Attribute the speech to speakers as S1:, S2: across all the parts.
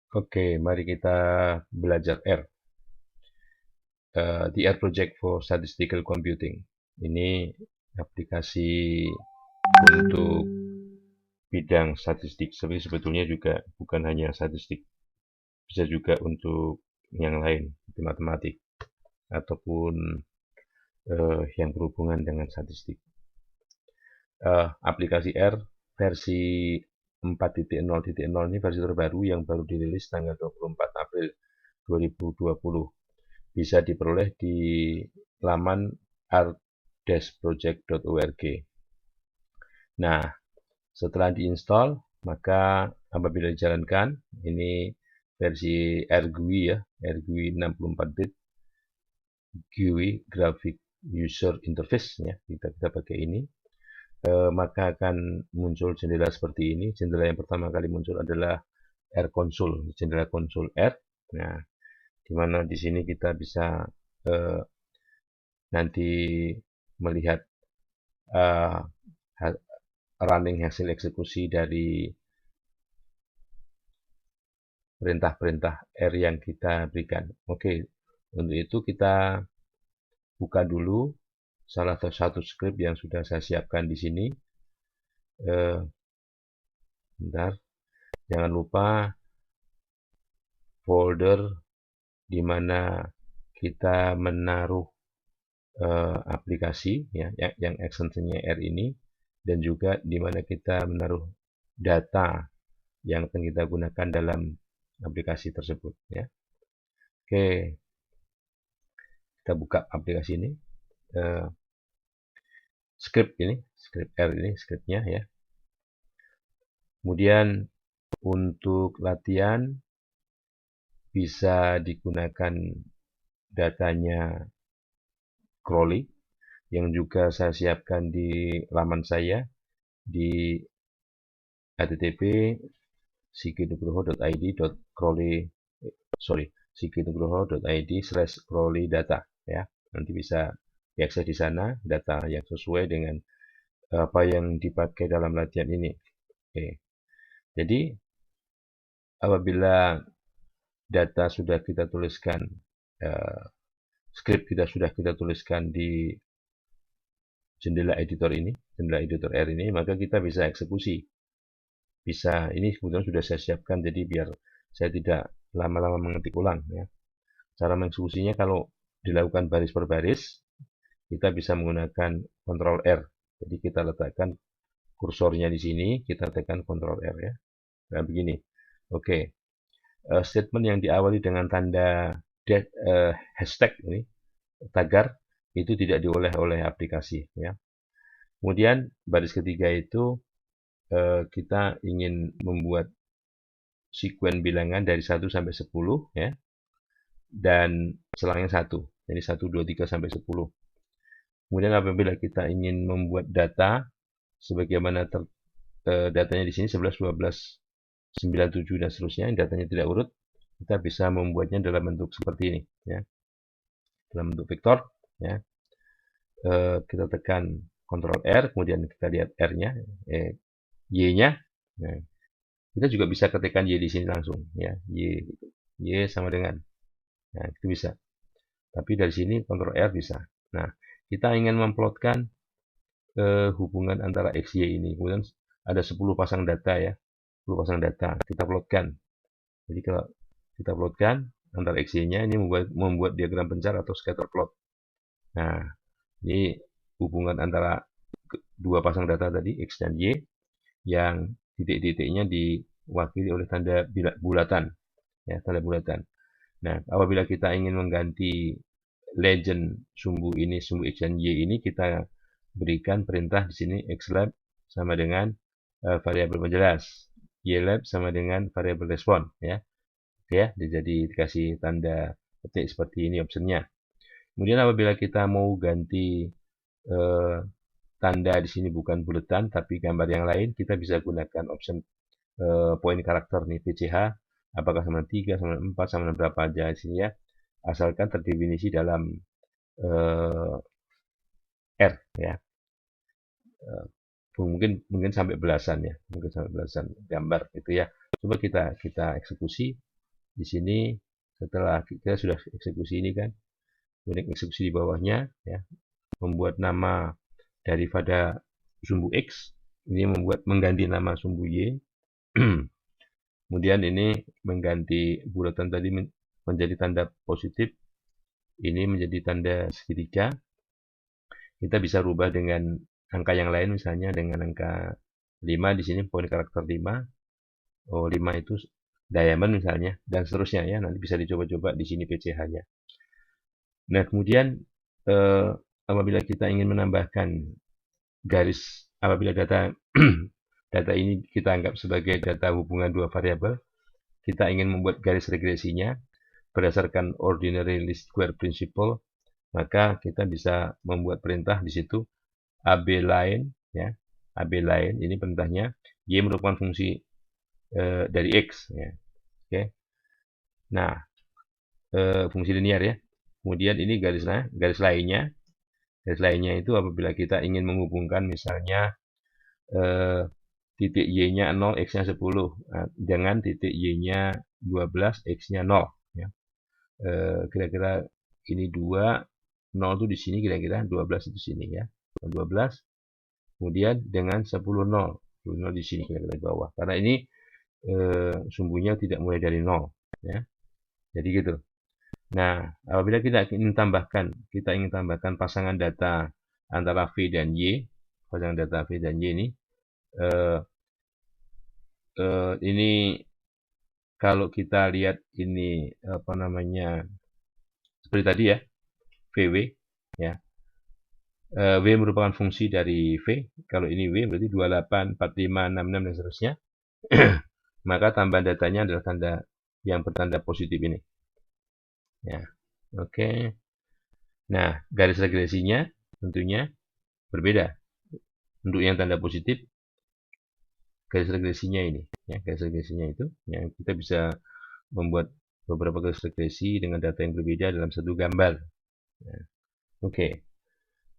S1: Oke, mari kita belajar R. The R Project for Statistical Computing. Ini aplikasi untuk bidang statistik. Tapi sebetulnya juga bukan hanya statistik, bisa juga untuk yang lain, matematik ataupun yang berhubungan dengan statistik. Aplikasi R versi 4.0.0 ini versi terbaru yang baru dirilis tanggal 24 April 2020. Bisa diperoleh di laman r-project.org. Nah, setelah diinstal, maka apabila dijalankan, ini versi RGUI ya, RGUI 64-bit GUI Graphic User Interface ya, kita pakai ini. Maka akan muncul jendela seperti ini. Jendela yang pertama kali muncul adalah R Console, jendela konsol R. Nah, di mana di sini kita bisa nanti melihat uh, running hasil eksekusi dari perintah-perintah R yang kita berikan. Oke, untuk itu kita buka dulu salah satu script yang sudah saya siapkan di sini. Bentar, jangan lupa folder di mana kita menaruh aplikasi ya, yang ekstensinya R ini, dan juga di mana kita menaruh data yang akan kita gunakan dalam aplikasi tersebut ya. Oke, kita buka aplikasi ini, script R ini scriptnya ya. Kemudian untuk latihan bisa digunakan datanya Crowley yang juga saya siapkan di laman saya di http://siginugroho.id/crowley data ya. Nanti bisa diakses di sana data yang sesuai dengan apa yang dipakai dalam latihan ini. Oke. Jadi apabila data sudah kita tuliskan, script kita sudah kita tuliskan di jendela editor ini, jendela editor R ini, maka kita bisa eksekusi. Bisa, ini kebetulan sudah saya siapkan, jadi biar saya tidak lama-lama mengetik ulang ya. Cara mengeksekusinya kalau dilakukan baris per baris, kita bisa menggunakan Ctrl R. Jadi kita letakkan kursornya di sini, kita tekan Ctrl R ya. Nah, begini. Oke. Statement yang diawali dengan tanda hashtag ini, tagar, itu tidak dioleh oleh aplikasi ya. Kemudian baris ketiga itu kita ingin membuat sekuen bilangan dari 1 sampai 10 ya, dan selangnya 1. Jadi 1, 2, 3 sampai 10. Kemudian apabila kita ingin membuat data sebagaimana datanya di sini 11, 12, 9, 7 dan seterusnya, datanya tidak urut, kita bisa membuatnya dalam bentuk seperti ini ya. Dalam bentuk vektor ya. Kita tekan Ctrl R, kemudian kita lihat R-nya, Y-nya. Nah, kita juga bisa ketikkan Y di sini langsung ya. Y sama dengan. Nah, itu bisa. Tapi dari sini Ctrl R bisa. Nah, kita ingin memplotkan hubungan antara X, Y ini. Kemudian ada 10 pasang data ya. 10 pasang data. Kita plotkan. Jadi kalau kita plotkan antara X, Y-nya ini membuat diagram pencar atau scatter plot. Nah, ini hubungan antara dua pasang data tadi, X dan Y, yang titik-titiknya diwakili oleh tanda bulatan. Ya, tanda bulatan. Nah, apabila kita ingin mengganti legend sumbu ini, sumbu X dan Y ini, kita berikan perintah di sini xlab sama dengan variabel penjelas, ylab sama dengan variabel respon ya. Ya, jadi dikasih tanda petik seperti ini optionnya. Kemudian apabila kita mau ganti tanda di sini bukan buletan tapi gambar yang lain, kita bisa gunakan option point karakter nih PCH, apakah sama 3, sama 4, sama berapa aja di sini ya, asalkan terdefinisi dalam R ya. Mungkin sampai belasan ya, mungkin sampai belasan gambar gitu ya. Coba kita eksekusi. di sini setelah kita sudah eksekusi ini kan, kemudian eksekusi di bawahnya ya, membuat nama daripada sumbu X, ini mengganti nama sumbu Y. Kemudian ini mengganti bulatan tadi menjadi tanda positif, ini menjadi tanda segitiga. Kita bisa rubah dengan angka yang lain, misalnya dengan angka 5 di sini poin karakter 5. Oh, 5 itu diamond misalnya, dan seterusnya ya. Nanti bisa dicoba-coba di sini PCH-nya. Nah, kemudian apabila kita ingin menambahkan garis, apabila data data ini kita anggap sebagai data hubungan dua variabel, kita ingin membuat garis regresinya berdasarkan ordinary least square principle, maka kita bisa membuat perintah di situ AB line ya. AB line ini perintahnya Y merupakan fungsi dari X ya. Oke. Nah, fungsi linear ya. Kemudian ini garis lainnya. Garis lainnya itu apabila kita ingin menghubungkan misalnya titik Y-nya 0, X-nya 10 dengan titik Y-nya 12, X-nya 0 ya. Kira-kira ini 2, 0 itu di sini, kira-kira 12 itu sini ya. 12 kemudian dengan 10, 0 di sini kira-kira di bawah, karena ini sumbunya tidak mulai dari 0 ya. Jadi gitu. Nah, apabila kita ingin tambahkan pasangan data antara V dan Y, pasangan data V dan Y ini kalau kita lihat ini apa namanya, seperti tadi ya, VW ya. W merupakan fungsi dari V. Kalau ini W berarti 28, 45, 66 dan seterusnya. Maka tambahan datanya adalah tanda yang bertanda positif ini. Ya, oke. Nah, garis regresinya tentunya berbeda. Untuk yang tanda positif, garis regresinya ini, ya, garis regresinya itu, yang kita bisa membuat beberapa garis regresi dengan data yang berbeda dalam satu gambar. Ya, oke.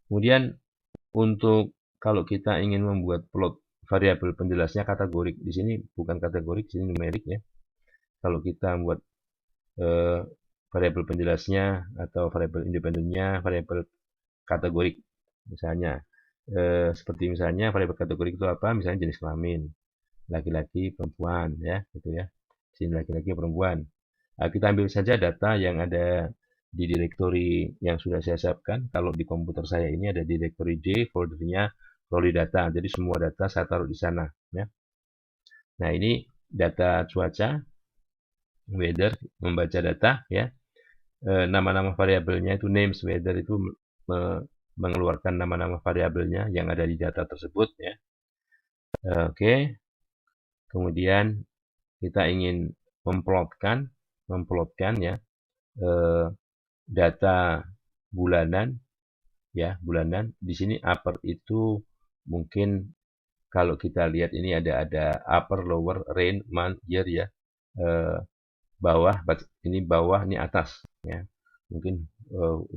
S1: Kemudian untuk kalau kita ingin membuat plot variabel penjelasnya kategorik, di sini bukan kategorik, di sini numerik ya. Kalau kita membuat variabel penjelasnya atau variabel independennya, variabel kategorik, misalnya seperti misalnya variabel kategorik itu apa? Misalnya jenis kelamin, laki-laki, perempuan, ya, gitu ya. Sini laki-laki, perempuan. Nah, kita ambil saja data yang ada di direktori yang sudah saya siapkan. Kalau di komputer saya ini ada direktori D, foldernya Rolly Data. Jadi semua data saya taruh di sana. Ya. Nah, ini data cuaca, weather, membaca data, ya. Nama-nama variabelnya itu names, weather itu mengeluarkan nama-nama variabelnya yang ada di data tersebut, ya. Oke. Kemudian kita ingin memplotkan ya data bulanan ya, bulanan. Di sini upper itu mungkin kalau kita lihat ini ada upper, lower, rain, month, year ya. Bawah, ini bawah, ini atas ya. Mungkin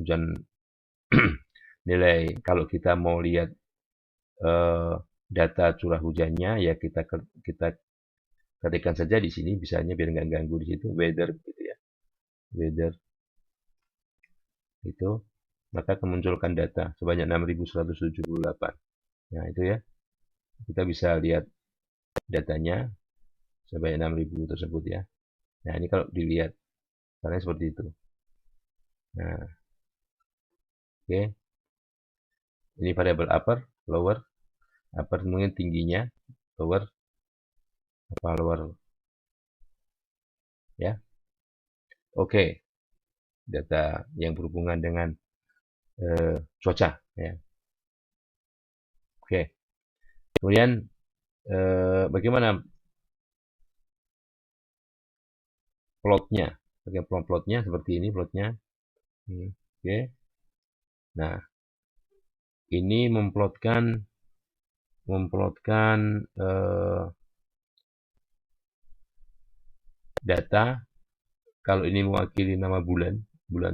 S1: hujan nilai kalau kita mau lihat data curah hujannya ya kita ketikkan saja di sini, bisanya biar nggak ganggu di situ weather gitu ya. Weather itu maka kemunculkan data sebanyak 6.178. Nah, itu ya. Kita bisa lihat datanya sebanyak 6.000 tersebut ya. Nah, ini kalau dilihat caranya seperti itu. Nah, oke. Ini variabel upper, lower. Upper mungkin tingginya, lower apa lower ya. Oke. Data yang berhubungan dengan cuaca ya. Oke. Kemudian bagaimana plotnya? Bagaimana plotnya? Seperti ini plotnya. Oke. Nah, ini memplotkan data. Kalau ini mewakili nama bulan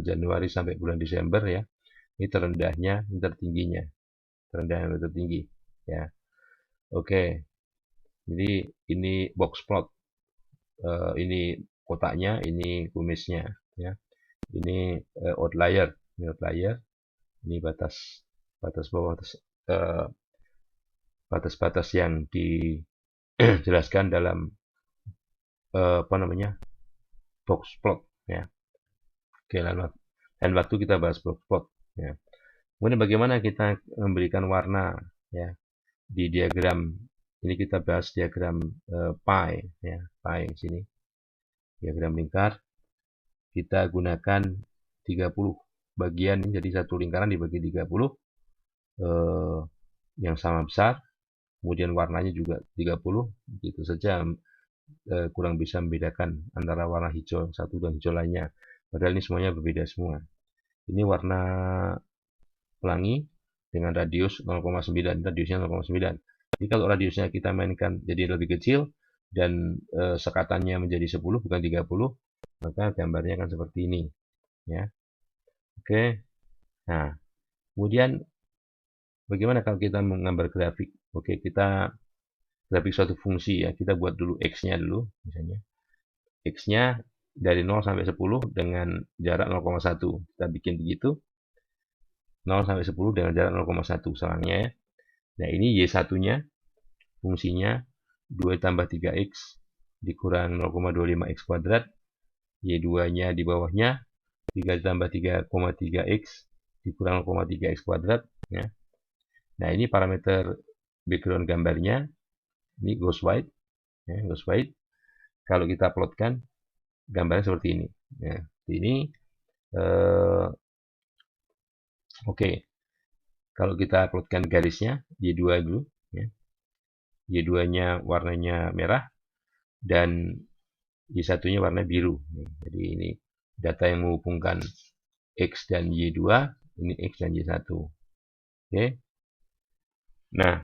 S1: Januari sampai bulan Desember ya. Ini terendahnya, ini tertingginya. Terendah dan tertinggi ya. Oke. Jadi ini box plot. Ini kotaknya, ini kumisnya, ya. Ini outlier, ini batas bawah, batas-batas yang dijelaskan dalam apa namanya, box plot, ya. Oke, lain waktu kita bahas box plot, ya. Kemudian bagaimana kita memberikan warna, ya, di diagram ini. Kita bahas diagram pie, ya, pie di sini, diagram lingkar. Kita gunakan 30 bagian, jadi satu lingkaran dibagi 30 yang sama besar, kemudian warnanya juga 30, begitu saja. Kurang bisa membedakan antara warna hijau satu dan hijau lainnya, padahal ini semuanya berbeda semua. Ini warna pelangi dengan radius 0,9, radiusnya 0,9. Jadi kalau radiusnya kita mainkan jadi lebih kecil dan sekatannya menjadi 10 bukan 30, maka gambarnya akan seperti ini, ya. Oke. Nah, kemudian bagaimana kalau kita menggambar grafik? Oke, kita grafik suatu fungsi, ya. Kita buat dulu X-nya dulu, misalnya. X-nya dari 0 sampai 10 dengan jarak 0,1. Kita bikin begitu. 0 sampai 10 dengan jarak 0,1 salangnya, ya. Nah, ini Y1-nya, fungsinya 2 tambah 3X dikurang 0,25X kuadrat. Y2-nya di bawahnya 3 tambah 3,3X dikurang 0,3X kuadrat, ya. Nah, ini parameter background gambarnya. Ini ghost white, ya, ghost white. Kalau kita plotkan gambarnya seperti ini, ya. Ini oke. Kalau kita plotkan garisnya Y2 dulu, ya. Y2-nya warnanya merah dan Y1-nya warna biru. Jadi ini data yang menghubungkan X dan Y2, ini X dan Y1. Oke. Nah,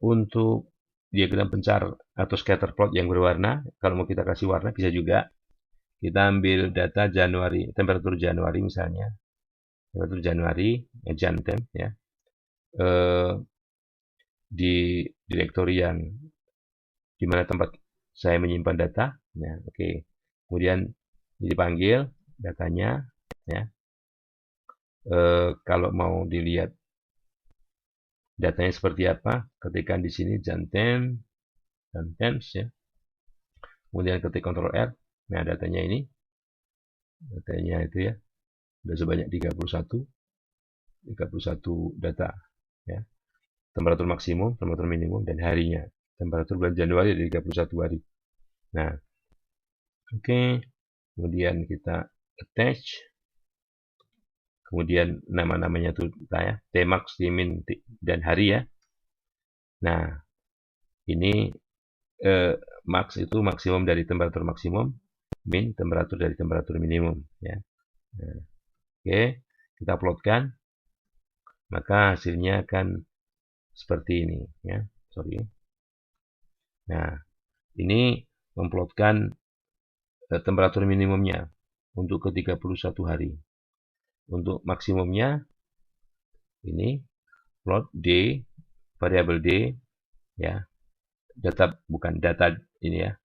S1: untuk diagram pencar atau scatter plot yang berwarna, kalau mau kita kasih warna bisa juga. Kita ambil data Januari, temperatur Januari misalnya, temperatur Januari, Jantem, ya, di direktori yang di mana tempat saya menyimpan data, ya, oke. Kemudian dipanggil datanya, ya. Kalau mau dilihat datanya seperti apa, ketikkan di sini Jantem, ya. Kemudian ketik Ctrl R. Nah, datanya ini, datanya itu, ya, sudah sebanyak 31 data, ya. Temperatur maksimum, temperatur minimum, dan harinya. Temperatur bulan Januari dari 31 hari. Nah, oke. Kemudian kita attach. Kemudian nama-namanya itu, ya, Tmax, Tmin, dan hari, ya. Nah, ini max itu maksimum dari temperatur maksimum, min temperatur dari temperatur minimum, ya. Nah, oke, kita plotkan, maka hasilnya akan seperti ini, ya. Sorry. Nah, ini memplotkan temperatur minimumnya untuk ke 31 hari. Untuk maksimumnya ini plot D, variabel D, ya. Bukan data ini, ya.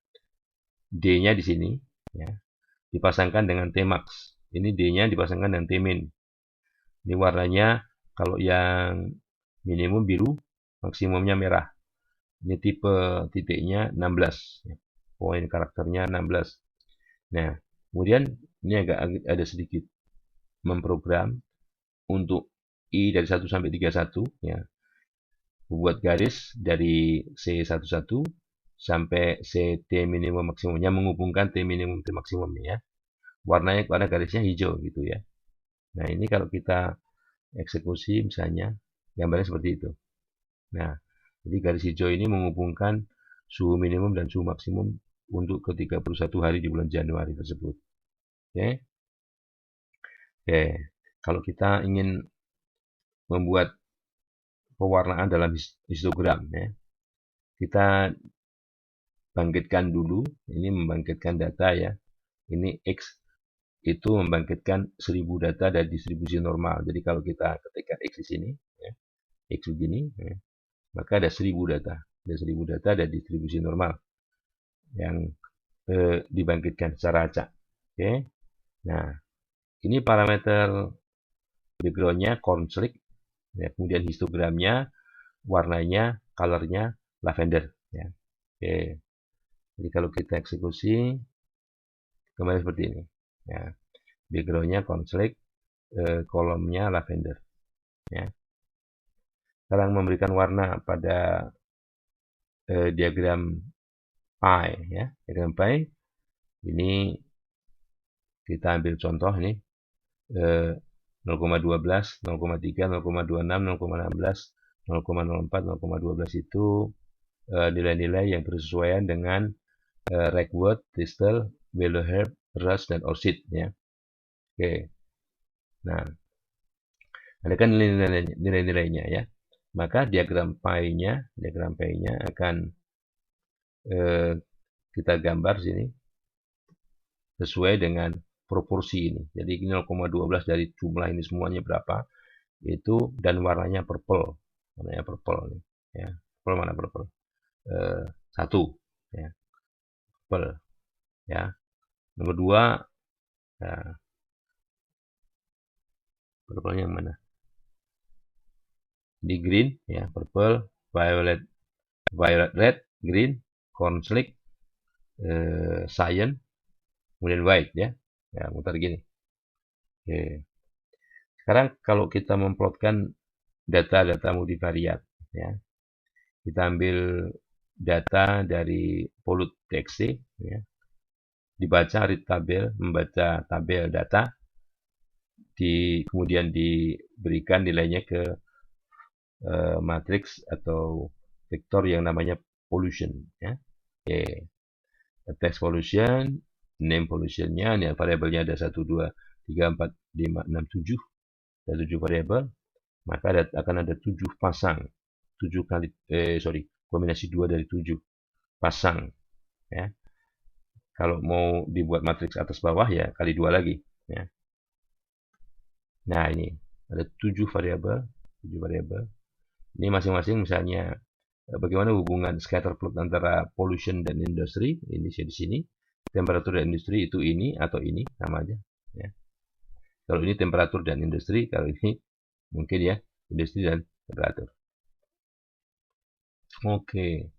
S1: D-nya di sini, ya. Dipasangkan dengan Tmax. Ini D-nya dipasangkan dengan Tmin. Ini warnanya kalau yang minimum biru, maksimumnya merah. Ini tipe titiknya 16, ya. Poin karakternya 16. Nah, kemudian ini agak ada sedikit memprogram untuk I dari 1 sampai 31, ya. Membuat garis dari C11 sampai CT minimum maksimumnya, menghubungkan T minimum T maksimumnya, ya. Warnanya pada garisnya hijau gitu, ya. Nah, ini kalau kita eksekusi misalnya gambarnya seperti itu. Nah, jadi garis hijau ini menghubungkan suhu minimum dan suhu maksimum untuk ke 31 hari di bulan Januari tersebut. Oke. Oke, kalau kita ingin membuat pewarnaan dalam histogram, ya, kita bangkitkan dulu. Ini membangkitkan data, ya. Ini X itu membangkitkan 1000 data dari distribusi normal. Jadi kalau kita ketikkan X di sini, ya, X begini, ya, maka ada 1000 data. Ada 1000 data dari distribusi normal yang dibangkitkan secara acak. Oke. Nah, ini parameter backgroundnya conflict, ya, kemudian histogramnya, warnanya, colornya lavender. Ya. Oke. Jadi kalau kita eksekusi, kembali seperti ini. Ya. Backgroundnya conflict, kolomnya lavender. Ya. Sekarang memberikan warna pada diagram pie, ya. Diagram pie ini kita ambil contoh ini 0,12, 0,3, 0,26, 0,16, 0,04, 0,12 itu nilai-nilai yang bersesuaian dengan ragwort, thistle, yellowherb, rust, dan orchid, ya. Oke. Nah, ada kan nilai-nilainya, ya. Maka diagram pie-nya akan kita gambar sini sesuai dengan proporsi ini. Jadi 0,12 dari jumlah ini semuanya berapa? Itu dan warnanya purple. Warnanya purple nih, ya. Purple mana purple? 1, ya. Purple, ya. Nomor 2, ya. Purple yang mana? Di green, ya, purple, violet red, green, cornslick, cyan, kemudian white, ya. Ya, muter gini. Oke. Sekarang kalau kita memplotkan data-data multivariat, ya. Kita ambil data dari pollute.txt, ya. Dibaca read tabel, membaca tabel data, kemudian diberikan nilainya ke matriks atau vektor yang namanya pollution, ya. Oke. Text pollution, name pollutionnya, ini variabelnya ada 1, 2, 3, 4, 5, 6, 7. Ada 7 variabel, maka akan ada 7 pasang. 7 kali, kombinasi 2 dari 7 pasang, ya. Kalau mau dibuat matriks atas bawah, ya kali 2 lagi, ya. Nah, ini ada 7 variabel. Ini masing-masing misalnya bagaimana hubungan scatter plot antara pollution dan industri, ini di sini. Temperatur dan industri itu ini atau ini, sama aja, ya. Kalau ini temperatur dan industri, kalau ini mungkin ya industri dan temperatur. Oke.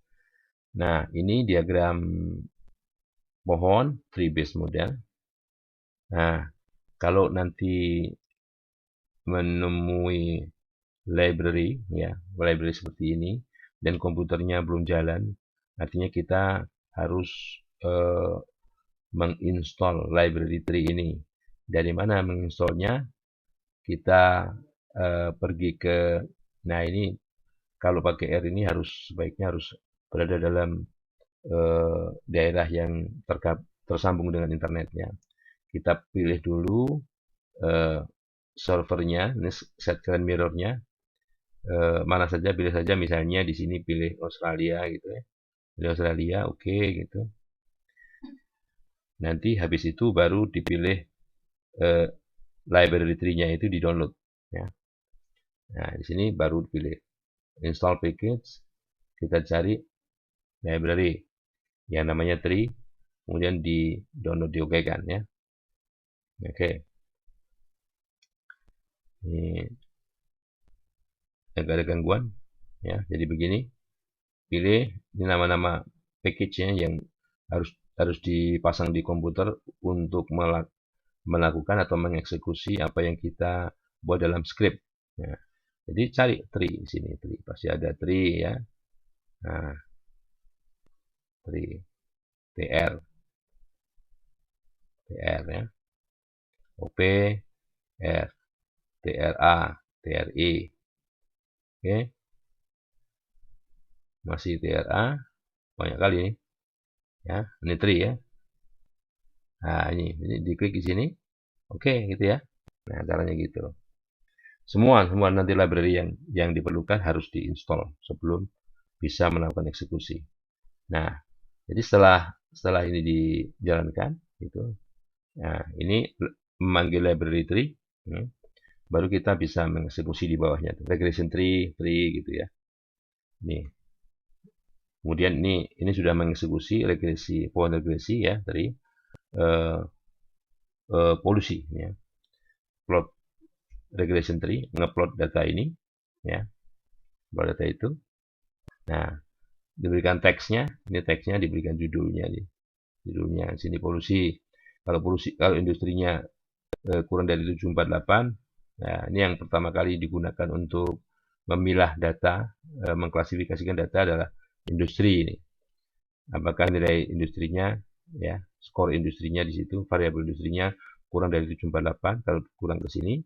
S1: Nah, ini diagram pohon tree based model. Nah, kalau nanti menemui library, ya, library seperti ini dan komputernya belum jalan, artinya kita harus menginstall library tree ini. Dari mana menginstallnya? Kita pergi ke, nah ini kalau pakai R ini sebaiknya harus berada dalam daerah yang tersambung dengan internetnya. Kita pilih dulu servernya, ini set current mirrornya, mana saja, pilih saja, misalnya di sini pilih Australia gitu, ya. Pilih Australia, oke, gitu. Nanti habis itu baru dipilih library tree-nya itu di download, ya. Nah, di sini baru dipilih install package, kita cari library yang namanya tree, kemudian di download, diokekan, ya. Oke. Ini agak ada gangguan, ya. Jadi begini, pilih ini nama-nama package-nya yang harus dipasang di komputer untuk melakukan atau mengeksekusi apa yang kita buat dalam script. Ya. Jadi cari tree di sini, tree pasti ada tree, ya. Nah, tree tr, ya. op, r, tra, tri. Oke. Masih tra, banyak kali ini. Ya, ini tree, ya. Nah, ini diklik di sini. Oke, gitu, ya. Nah, caranya gitu. Semua nanti library yang diperlukan harus diinstal sebelum bisa melakukan eksekusi. Nah, jadi setelah ini dijalankan, gitu. Nah, ini memanggil library tree, baru kita bisa mengeksekusi di bawahnya. Regression tree, gitu, ya. Nih. Kemudian ini sudah mengeksekusi regresi, pohon regresi ya dari polusi ya. Plot regression tree, ngeplot data ini ya, plot data itu. Nah, diberikan teksnya, ini teksnya diberikan judulnya nih. Judulnya sini polusi. Kalau industrinya kurang dari 748, nah ini yang pertama kali digunakan untuk memilah data, mengklasifikasikan data adalah industri ini. Apakah nilai industrinya ya, skor industrinya di situ, variabel industrinya kurang dari 748, kalau kurang ke sini,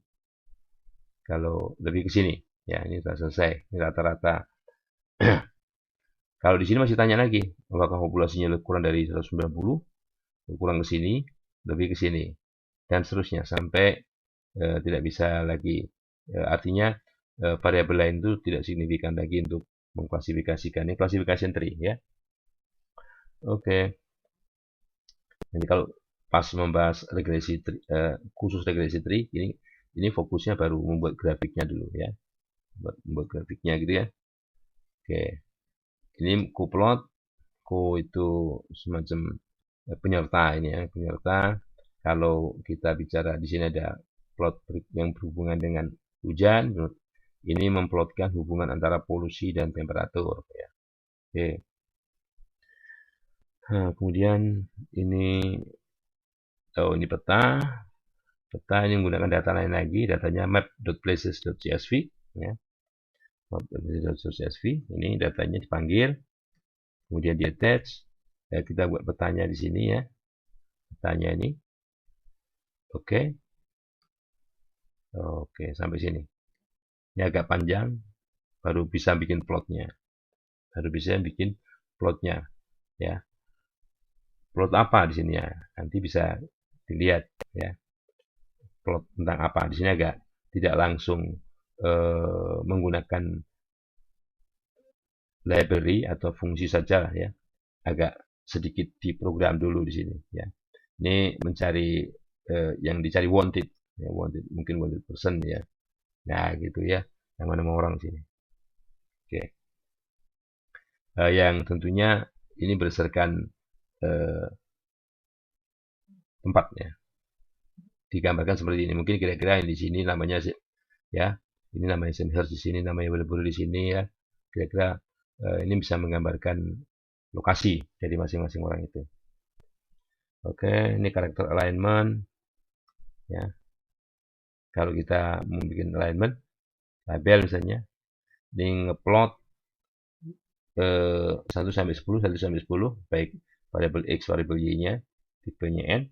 S1: kalau lebih ke sini, ya ini sudah selesai, ini rata-rata. Kalau di sini masih tanya lagi, apakah populasinya kurang dari 190, kurang ke sini, lebih ke sini, dan seterusnya sampai tidak bisa lagi. Artinya variabel lain itu tidak signifikan lagi untuk mengklasifikasikan. Ini classification tree ya. Oke. Jadi kalau pas membahas regresi khusus regresi tree, ini fokusnya baru membuat grafiknya dulu ya. Membuat grafiknya gitu ya. Oke. Ini kuplot, itu semacam penyerta ini ya, penyerta. Kalau kita bicara di sini ada plot yang berhubungan dengan hujan, ini memplotkan hubungan antara polusi dan temperatur ya. Oke. Nah, kemudian ini ini peta. Peta ini menggunakan data lain lagi, datanya map.places.csv ya. Map.places.csv, ini datanya dipanggil, kemudian di attach. Ya, kita buat petanya di sini ya. Petanya ini. Oke. Oke, sampai sini. Ini agak panjang, baru bisa bikin plotnya. Baru bisa bikin plotnya ya. Plot apa di sini ya? Nanti bisa dilihat ya. Plot tentang apa. Di sini agak tidak langsung menggunakan library atau fungsi saja ya. Agak sedikit diprogram dulu di sini ya. Ini mencari yang dicari wanted, ya, wanted mungkin wanted person ya. Nah gitu ya. Yang mana orang di sini. Oke. Yang tentunya ini berdasarkan tempatnya. Digambarkan seperti ini. Mungkin kira-kira yang di sini namanya ya, ini namanya Sandhurst di sini, namanya Wilbur di sini ya. Kira-kira ini bisa menggambarkan lokasi dari masing-masing orang itu. Oke, ini karakter alignment ya. Kalau kita mau bikin alignment, label misalnya, ini ngeplot 1 sampai 10, 1 sampai 10, baik variabel X, variabel Y-nya, tipenya N.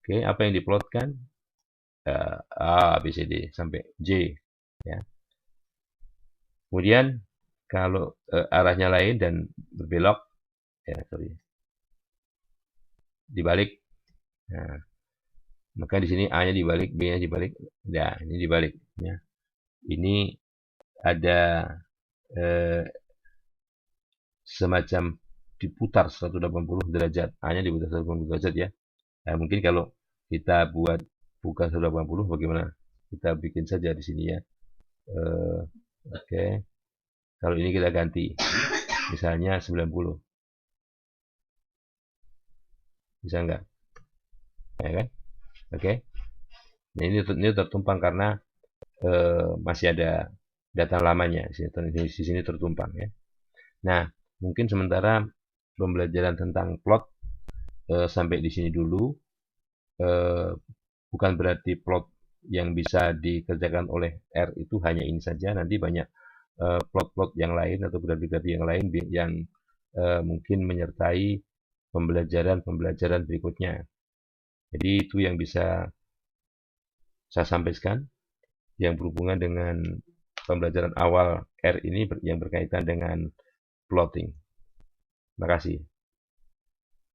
S1: Oke, apa yang diplotkan? A, B, C, D, sampai J. Ya. Kemudian, kalau arahnya lain dan berbelok, ya sorry, dibalik. Nah, maka di sini A-nya dibalik, B-nya dibalik. Nah, ini dibalik. Ya. Ini ada semacam diputar 180 derajat. A-nya diputar 180 derajat ya. Nah, mungkin kalau kita buat bukan 180, bagaimana? Kita bikin saja di sini ya. Oke. Kalau ini kita ganti. Misalnya 90. Bisa enggak? Ya kan? Oke. Nah, ini tertumpang karena masih ada data lamanya. Di sini tertumpang ya. Nah, mungkin sementara pembelajaran tentang plot sampai di sini dulu. Bukan berarti plot yang bisa dikerjakan oleh R itu hanya ini saja. Nanti banyak plot-plot yang lain atau grafik-grafik yang lain yang mungkin menyertai pembelajaran berikutnya. Jadi itu yang bisa saya sampaikan yang berhubungan dengan pembelajaran awal R ini yang berkaitan dengan plotting. Terima kasih.